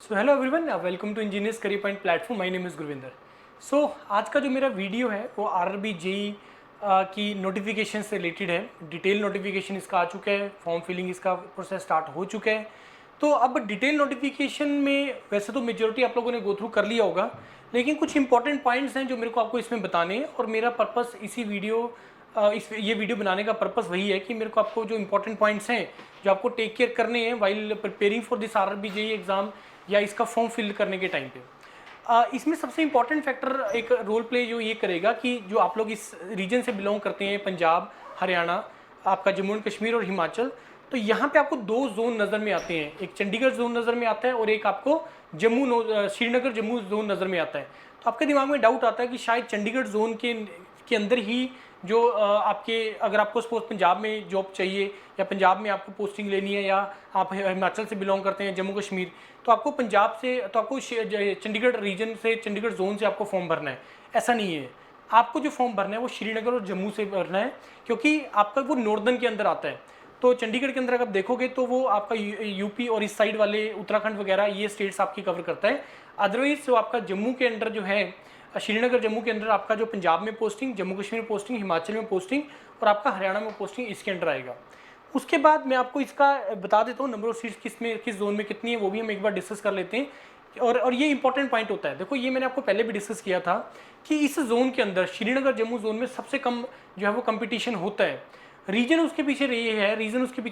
So hello everyone, welcome to Engineers Career Point platform. My name is Gurvinder. So आज का जो मेरा video है वो आरआरबी जेई की नोटिफिकेशन से रिलेटेड है। डिटेल नोटिफिकेशन इसका आ चुका है, फॉर्म फिलिंग इसका प्रोसेस स्टार्ट हो चुका है। तो अब डिटेल नोटिफिकेशन में वैसे तो मेजोरिटी आप लोगों ने गो थ्रू कर लिया होगा, लेकिन कुछ इंपॉर्टेंट पॉइंट्स हैं जो मेरे को आपको इसमें बताने हैं। और मेरा पर्पस इसी वीडियो ये वीडियो बनाने का पर्पस वही है कि मेरे को आपको जो इंपॉर्टेंट पॉइंट्स हैं जो आपको टेक केयर करने हैं while preparing for this RRB JE exam या इसका फॉर्म फिल करने के टाइम पे। इसमें सबसे इंपॉर्टेंट फैक्टर एक रोल प्ले जो ये करेगा कि जो आप लोग इस रीजन से बिलोंग करते हैं, पंजाब, हरियाणा, आपका जम्मू एंड कश्मीर और हिमाचल, तो यहाँ पे आपको दो जोन नज़र में आते हैं। एक चंडीगढ़ जोन नज़र में आता है और एक आपको श्रीनगर जम्मू जोन नज़र में आता है। तो आपके दिमाग में डाउट आता है कि शायद चंडीगढ़ जोन के अंदर ही जो आपके, अगर आपको सपोज पंजाब में जॉब चाहिए या पंजाब में आपको पोस्टिंग लेनी है, या आप हिमाचल से बिलोंग करते हैं, जम्मू कश्मीर, तो आपको पंजाब से, तो आपको चंडीगढ़ रीजन से, चंडीगढ़ जोन से आपको फॉर्म भरना है। ऐसा नहीं है, आपको जो फॉर्म भरना है वो श्रीनगर और जम्मू से भरना है, क्योंकि आपका वो नॉर्दर्न के अंदर आता है। तो चंडीगढ़ के अंदर अगर आप देखोगे तो वो आपका यूपी और इस साइड वाले उत्तराखंड वगैरह ये स्टेट्स आपकी कवर करता है। अदरवाइज जो आपका जम्मू के अंदर जो है, श्रीनगर जम्मू के अंदर आपका जो पंजाब में पोस्टिंग, जम्मू कश्मीर में पोस्टिंग, हिमाचल में पोस्टिंग और आपका हरियाणा में पोस्टिंग इसके अंदर आएगा। उसके बाद मैं आपको इसका बता देता हूँ नंबर ऑफ सीट्स किस जोन में कितनी है, वो भी हम एक बार डिस्कस कर लेते हैं। और ये इंपॉर्टेंट पॉइंट होता है। देखो, ये मैंने आपको पहले भी डिस्कस किया था कि इस जोन के अंदर, श्रीनगर जम्मू जोन में सबसे कम जो है वो कंपटीशन होता है। रीजन उसके पीछे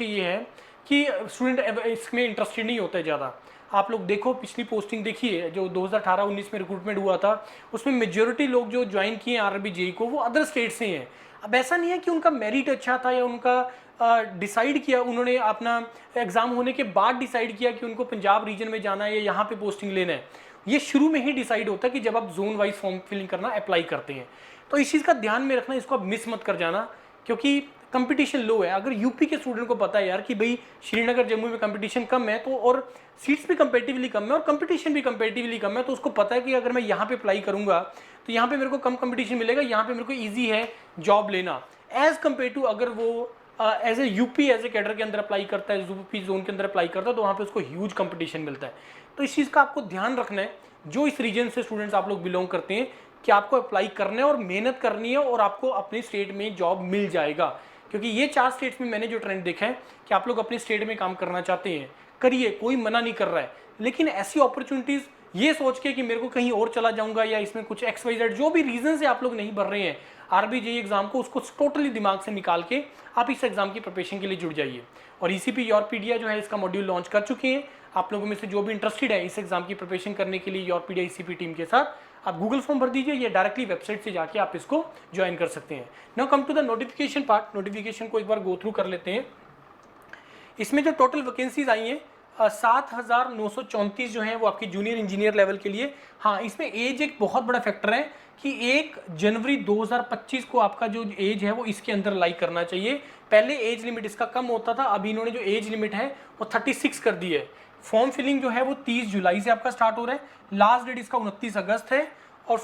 ये है कि स्टूडेंट इसमें इंटरेस्टेड नहीं होता है ज़्यादा। आप लोग देखो, पिछली पोस्टिंग देखिए जो 2018-19 में रिक्रूटमेंट हुआ था, उसमें मेजॉरिटी लोग जो ज्वाइन किए आरआरबी जेई को वो अदर स्टेट से हैं। अब ऐसा नहीं है कि उनका मेरिट अच्छा था या उनका डिसाइड किया, उन्होंने अपना एग्ज़ाम होने के बाद डिसाइड किया कि उनको पंजाब रीजन में जाना है या यहाँ पे पोस्टिंग लेना है। ये शुरू में ही डिसाइड होता है कि जब आप जोन वाइज फॉर्म फिलिंग करना अप्लाई करते हैं। तो इस चीज़ का ध्यान में रखना, इसको आप मिस मत कर जाना, क्योंकि कंपटीशन लो है। अगर यूपी के स्टूडेंट को पता है यार कि भाई श्रीनगर जम्मू में कंपटीशन कम है, तो और सीट्स भी कंपेटिवली कम है और कंपटीशन भी कंपेटिवली कम है, तो उसको पता है कि अगर मैं यहाँ पे अप्लाई करूँगा तो यहाँ पे मेरे को कम कंपटीशन मिलेगा, यहाँ पे मेरे को ईजी है जॉब लेना, एज कम्पेयर टू अगर वो as a UP as a cadre के अंदर अप्लाई करता है, यूपी जोन के अंदर अप्लाई करता है, तो वहाँ पे उसको ह्यूज कंपटीशन मिलता है। तो इस चीज़ का आपको ध्यान रखना है, जो इस रीजन से स्टूडेंट्स आप लोग बिलोंग करते हैं, कि आपको अप्लाई करना है और मेहनत करनी है और आपको अपने स्टेट में जॉब मिल जाएगा। क्योंकि ये 4 स्टेट्स में मैंने जो ट्रेंड देखा है कि आप लोग अपने स्टेट में काम करना चाहते हैं, करिए, कोई मना नहीं कर रहा है, लेकिन ऐसी अपॉर्चुनिटीज़ ये सोच के कि मेरे को कहीं और चला जाऊंगा या इसमें कुछ XYZ जो भी रीजन से आप लोग नहीं भर रहे हैं आरआरबी जेई एग्जाम को, उसको टोटली दिमाग से निकाल के आप इस एग्जाम की प्रिपरेशन के लिए जुड़ जाइए। और ECP योरपीडिया जो है इसका मॉड्यूल लॉन्च कर चुके हैं। आप लोगों में से जो भी इंटरेस्टेड है इस एग्जाम की प्रिपरेशन करने के लिए योरपीडिया ECP टीम के साथ, आप गूगल फॉर्म भर दीजिए या डायरेक्टली वेबसाइट से जाके आप इसको ज्वाइन कर सकते हैं। Now come to the notification part. Notification को एक बार गो थ्रू कर लेते हैं। इसमें जो टोटल वैकेंसीज आई हैं 7,934 जो हैं वो आपकी जूनियर इंजीनियर लेवल के लिए। हाँ, इसमें एज एक बहुत बड़ा फैक्टर है कि 1 जनवरी 2025 को आपका जो एज है वो इसके अंदर लाई करना चाहिए। पहले एज लिमिट इसका कम होता था, अभी इन्होंने जो एज लिमिट है वो 36 कर दी है। फॉर्म फिलिंग जो है वो 30 जुलाई से आपका स्टार्ट हो रहा है, लास्ट डेट इसका 29 अगस्त है। और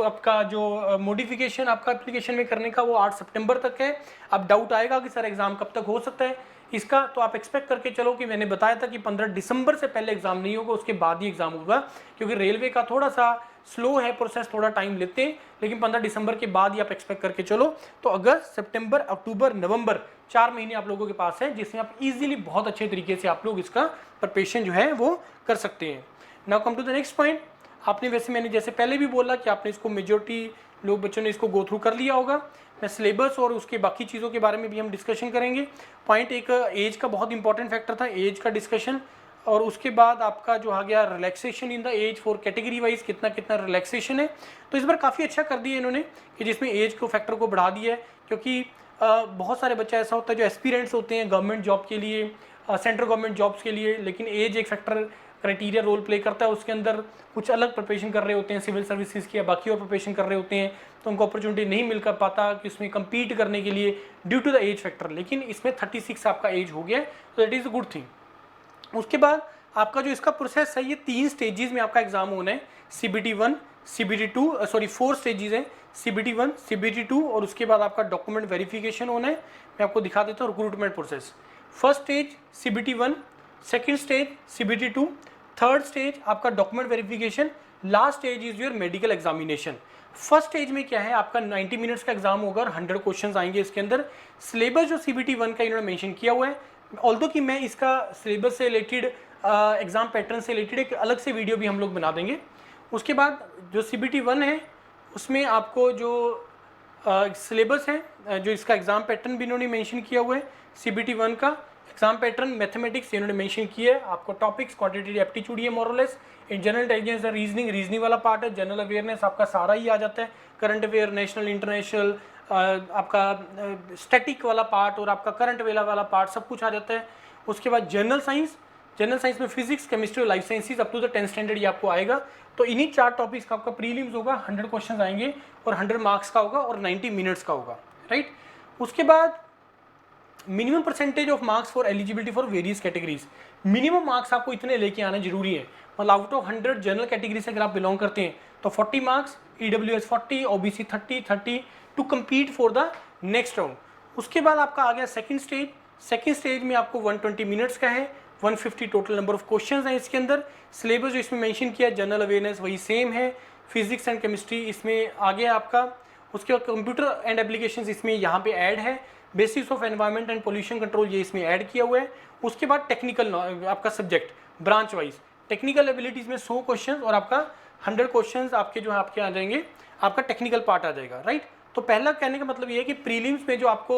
आपका जो मॉडिफिकेशन आपका एप्लीकेशन में करने का वो 8 सितंबर तक है। अब डाउट आएगा कि सर एग्ज़ाम कब तक हो सकता है इसका, तो आप एक्सपेक्ट करके चलो कि मैंने बताया था कि 15 दिसंबर से पहले एग्जाम नहीं होगा, उसके बाद ही एग्जाम होगा, क्योंकि रेलवे का थोड़ा सा स्लो है प्रोसेस, थोड़ा टाइम लेते हैं, लेकिन 15 दिसंबर के बाद ही आप एक्सपेक्ट करके चलो। तो अगस्त, सितंबर, अक्टूबर, नवंबर 4 महीने आप लोगों के पास है, जिसमें आप इजीली बहुत अच्छे तरीके से आप लोग इसका प्रिपरेशन जो है वो कर सकते हैं। Now come to the next point. आपने वैसे, मैंने जैसे पहले भी बोला कि आपने इसको मेजॉरिटी लोग बच्चों ने इसको गो थ्रू कर लिया होगा। मैं सिलेबस और उसके बाकी चीज़ों के बारे में भी हम डिस्कशन करेंगे। पॉइंट एक एज का बहुत इंपॉर्टेंट फैक्टर था, एज का डिस्कशन। और उसके बाद आपका जो आ गया relaxation in the age for category wise, कितना कितना रिलैक्सेशन है। तो इस बार काफ़ी अच्छा कर दिया इन्होंने कि जिसमें एज को फैक्टर को बढ़ा दिया है, क्योंकि बहुत सारे बच्चे ऐसा होता है जो एस्पिरेंट्स होते हैं गवर्नमेंट जॉब के लिए, सेंट्रल गवर्नमेंट जॉब्स के लिए, लेकिन एज एक फैक्टर क्राइटेरिया रोल प्ले करता है। उसके अंदर कुछ अलग प्रिपरेशन कर रहे होते हैं, सिविल सर्विसेज की या बाकी और प्रिपरेशन कर रहे होते हैं, तो उनको अपॉर्चुनिटी नहीं मिल कर पाता कि उसमें कम्पीट करने के लिए due to the age factor. लेकिन इसमें 36 आपका एज हो गया, तो that is a good thing. उसके बाद आपका जो इसका प्रोसेस है, ये 3 स्टेजेस में आपका एग्जाम होना है। CBT 1, CBT 2, सॉरी 4 स्टेजेस हैं, CBT 1, CBT 2, और उसके बाद आपका डॉक्यूमेंट वेरिफिकेशन होना है। मैं आपको दिखा देता हूँ recruitment process. First stage CBT 1, second stage CBT 2, third stage आपका document verification, last stage is your medical examination. First stage में क्या है, आपका 90 मिनट्स का एग्जाम होगा और 100 क्वेश्चंस आएंगे इसके अंदर। सिलेबस जो CBT 1 का इन्होंने मेंशन किया हुआ है, ऑल्दो कि मैं इसका सिलेबस से रिलेटेड एग्जाम पैटर्न से रिलेटेड एक अलग से वीडियो भी हम लोग बना देंगे। उसके बाद जो CBT 1 है उसमें आपको जो सिलेबस है, जो इसका एग्जाम पैटर्न भी इन्होंने मेंशन किया हुआ है। CBT 1 का एग्जाम पैटर्न मैथमेटिक्स इन्होंने मेंशन किया है, आपको टॉपिक्स क्वांटिटेटिव एप्टीट्यूड ये मोरलेस, इन जनरल इंटेलिजेंस रीजनिंग वाला पार्ट है, जनरल अवेयरनेस आपका सारा ही आ जाता है, करंट अवेयर नेशनल इंटरनेशनल, आपका स्टैटिक वाला पार्ट और आपका करंट अवेयर वाला पार्ट सब कुछ आ जाता है। उसके बाद जनरल साइंस में फिजिक्स केमिस्ट्री और life sciences up to the 10th standard ये आपको आएगा। तो इन्हीं 4 टॉपिक्स का आपका प्रीलिम्स होगा, 100 क्वेश्चन आएंगे और 100 मार्क्स का होगा और 90 मिनट्स का होगा, राइट। उसके बाद minimum percentage of marks for eligibility for various categories, minimum marks आपको इतने लेके आना जरूरी है। मतलब आउट ऑफ 100 जनरल कैटेगरी से अगर आप बिलोंग करते हैं तो 40 marks, EWS 40, OBC 30 to compete for the next round. उसके बाद आपका आ गया सेकंड स्टेज में आपको 120 मिनट्स का है, 150 टोटल नंबर ऑफ क्वेश्चंस हैं इसके अंदर। सिलेबस जो इसमें मेंशन किया है जनरल अवेयरनेस वही सेम है, फिजिक्स एंड केमिस्ट्री इसमें आ गया आपका। उसके बाद कंप्यूटर एंड एप्लीकेशंस इसमें यहाँ पे ऐड है, basis of environment and pollution control ये इसमें ऐड किया हुआ है। उसके बाद टेक्निकल आपका subject branch wise technical abilities में 100 क्वेश्चन और आपका 100 क्वेश्चन आपके जो है आपके आ जाएंगे, आपका टेक्निकल पार्ट आ जाएगा, राइट। तो पहला कहने का मतलब ये है कि प्रीलिम्स में जो आपको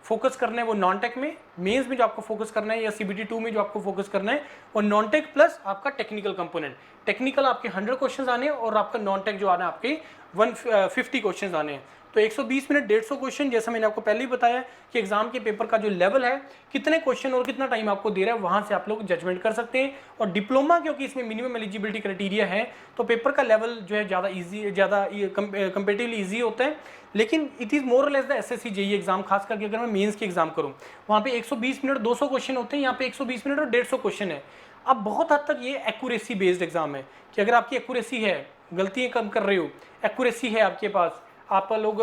फोकस करना है वो नॉन टेक में, मेंस में जो आपको फोकस करना है या CBT 2 में जो आपको फोकस करना है वो नॉन टेक प्लस आपका टेक्निकल कंपोनेंट। टेक्निकल आपके 100 क्वेश्चंस आने हैं और आपका नॉन टेक जो आना है आपके 150 क्वेश्चंस आने हैं। तो 120 मिनट 150 क्वेश्चन, जैसा मैंने आपको पहले ही बताया कि एग्जाम के पेपर का जो लेवल है, कितने क्वेश्चन और कितना टाइम आपको दे रहा है, वहां से आप लोग जजमेंट कर सकते हैं। और डिप्लोमा क्योंकि इसमें मिनिमम एलिजिबिलिटी क्राइटेरिया है तो पेपर का लेवल जो है ज़्यादा कंपेरेटिवली ईजी होता है। लेकिन इट इज़ मोर और less the SSC JEE exam, खास करके अगर मैं मेंस की एग्जाम करूँ वहाँ पे 120 मिनट 200 क्वेश्चन होते हैं, यहाँ पे 120 मिनट और 150 क्वेश्चन है। अब बहुत हद तक ये एक्यूरेसी बेस्ड एग्जाम है कि अगर आपकी एक्यूरेसी है, गलतियाँ कम कर रहे हो, एक्यूरेसी है आपके पास, आप लोग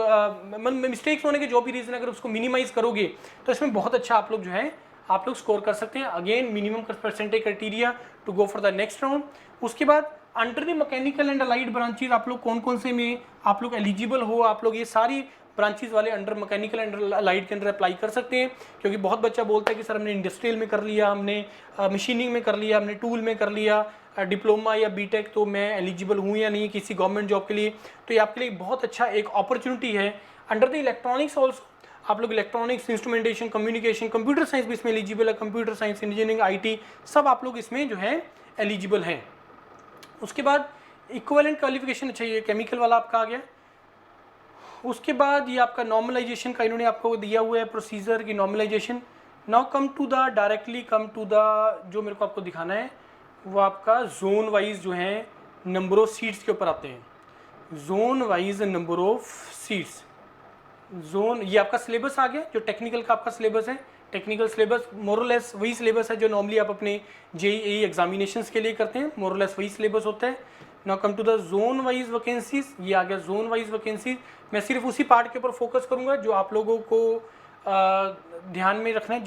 मिस्टेक्स होने के जो भी रीज़न अगर उसको मिनिमाइज करोगे तो इसमें बहुत अच्छा आप लोग जो है आप लोग स्कोर कर सकते हैं। Again minimum percentage criteria to go for the next round. उसके बाद under the mechanical and allied branches आप लोग कौन कौन से में आप लोग एलिजिबल हो, आप लोग ये सारी ब्रांचेज वाले अंडर मैकेनिकल एंड अलाइड के अंदर अप्लाई कर सकते हैं। क्योंकि बहुत बच्चा बोलता है कि सर हमने इंडस्ट्रियल में कर लिया, हमने मशीनिंग में कर लिया, हमने टूल में कर लिया डिप्लोमा या बीटेक, तो मैं एलिजिबल हूँ या नहीं किसी गवर्नमेंट जॉब के लिए। तो ये आपके लिए बहुत अच्छा एक अपॉर्चुनिटी है। अंडर द इलेक्ट्रॉनिक्स ऑल्सो आप लोग electronics, instrumentation, communication, computer science भी इसमें एलिजिबल है, कंप्यूटर साइंस, इंजीनियरिंग, IT सब आप लोग इसमें जो है एलिजिबल हैं। उसके बाद इक्विवेलेंट क्वालिफिकेशन, अच्छा ये केमिकल वाला आपका आ गया। उसके बाद ये आपका नॉर्मलाइजेशन का इन्होंने आपको दिया हुआ है प्रोसीजर की normalisation. Now come to the जो मेरे को आपको दिखाना है वो आपका जोन वाइज जो है नंबर ऑफ सीट्स के ऊपर आते हैं। Zone wise number of seats, zone ये आपका सिलेबस आ गया जो टेक्निकल का आपका सिलेबस है। टेक्निकल सिलेबस मोरलेस वही सिलेबस है जो नॉर्मली आप अपने JEE एग्जामिनेशंस के लिए करते हैं, मोरलेस वही सिलेबस होता है। Now come to the zone wise vacancies, ये आ गया जोन वाइज वैकेंसीज। मैं सिर्फ उसी पार्ट के ऊपर फोकस करूंगा जो आप लोगों को ध्यान में रखना है,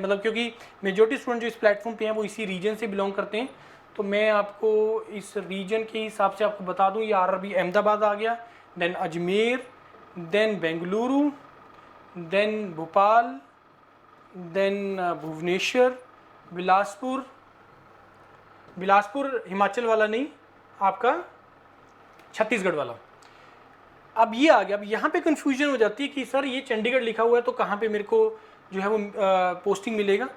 मतलब क्योंकि मेजॉरिटी स्टूडेंट जो इस प्लेटफॉर्म पे हैं वो इसी रीजन से बिलोंग करते हैं, तो मैं आपको इस रीजन के हिसाब से आपको बता दूं। ये RRB अहमदाबाद आ गया, then Ajmer, then Bengaluru, then Bhopal, then Bhubaneswar, Bilaspur Himachal वाला नहीं, आपका छत्तीसगढ़ वाला। अब ये आ गया। अब यहाँ पे कंफ्यूजन हो जाती है कि सर ये चंडीगढ़ लिखा हुआ है तो कहाँ पे मेरे को जो है वो पोस्टिंग मिलेगा,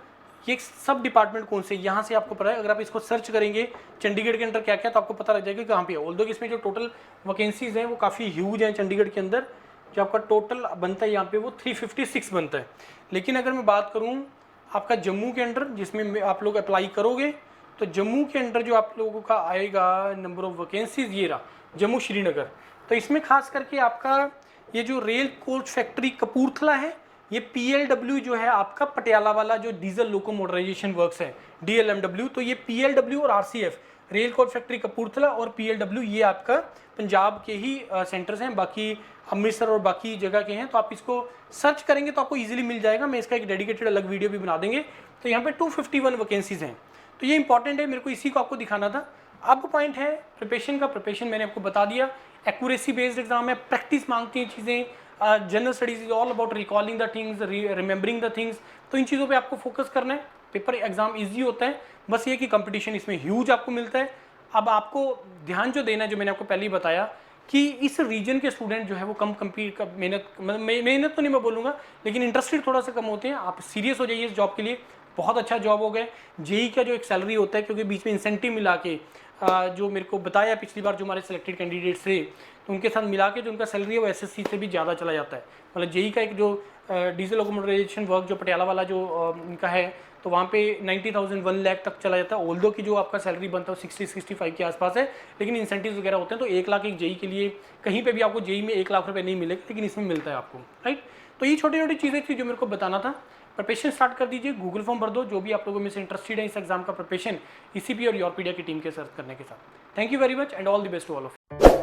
ये सब डिपार्टमेंट कौन से, यहाँ से आपको पता है। अगर आप इसको सर्च करेंगे चंडीगढ़ के अंदर क्या क्या तो आपको पता लग जाएगा कहाँ पे है। ऑल्दो इसमें जो टोटल वैकेंसीज हैं वो काफ़ी ह्यूज हैं चंडीगढ़ के अंदर, जो आपका टोटल बनता है यहाँ पे वो 356 बनता है। लेकिन अगर मैं बात करूँ आपका जम्मू के अंडर जिसमें आप लोग अप्लाई करोगे तो जम्मू के अंडर जो आप लोगों का आएगा नंबर ऑफ वैकेंसीज ये रहा, जम्मू श्रीनगर। तो इसमें खास करके आपका ये जो रेल कोच फैक्ट्री कपूरथला है, ये PLW जो है आपका पटियाला वाला जो डीजल लोको मोटराइजेशन वर्क्स है DLMW, तो ये PLW और RCF rail coach factory Kapurthala और PLW ये आपका पंजाब के ही सेंटर्स हैं, बाकी अमृतसर और बाकी जगह के हैं। तो आप इसको सर्च करेंगे तो आपको ईजिली मिल जाएगा, मैं इसका एक डेडिकेटेड अलग वीडियो भी बना देंगे। तो यहाँ पे 251 वैकेंसीज हैं। तो ये इंपॉर्टेंट है, मेरे को इसी को आपको दिखाना था। अब पॉइंट है प्रिपरेशन का। प्रिपरेशन मैंने आपको बता दिया, एक्यूरेसी बेस्ड एग्जाम है, प्रैक्टिस मांगती हैं चीज़ें। General studies is all about recalling the things, remembering the things. तो इन चीज़ों पे आपको फोकस करना है। पेपर एग्जाम इजी होता है, बस ये कि कंपटीशन इसमें ह्यूज आपको मिलता है। अब आपको ध्यान जो देना है, जो मैंने आपको पहले ही बताया कि इस रीजन के स्टूडेंट जो है वो कम कंपीट मेहनत तो नहीं मैं बोलूँगा, लेकिन इंटरेस्टेड थोड़ा सा कम होते हैं। आप सीरियस हो जाइए इस जॉब के लिए, बहुत अच्छा जॉब हो गया। जेई का जो एक सैलरी होता है, क्योंकि बीच में इंसेंटिव मिला के जो मेरे को बताया पिछली बार जो हमारे सिलेक्टेड कैंडिडेट्स थे, तो उनके साथ मिला के जो उनका सैलरी है वो एसएससी से भी ज़्यादा चला जाता है। मतलब जेई का एक जो डीजल लोकोमोटराइजेशन वर्क जो पटियाला वाला जो उनका है, तो वहाँ पे 90,000 1 लाख तक चला जाता है। ऑल्दो की जो आपका सैलरी बनता है 60-65 के आसपास है, लेकिन इंसेंटिव्स वगैरह होते हैं। तो 1 लाख एक जेई के लिए, कहीं पे भी आपको जेई में 1 लाख रुपए नहीं मिलेगा, लेकिन इसमें मिलता है आपको, राइट। तो ये छोटी छोटी चीज़ें थी जो मेरे को बताना था। प्रिपरेशन स्टार्ट कर दीजिए, गूगल फॉर्म भर दो, जो भी आप लोगों में से इंटरेस्टेड है इस एग्जाम का प्रिपरेशन ईसीपी और योरपीडिया की टीम के सर्च करने के साथ। Thank you very much and all the best to all of you.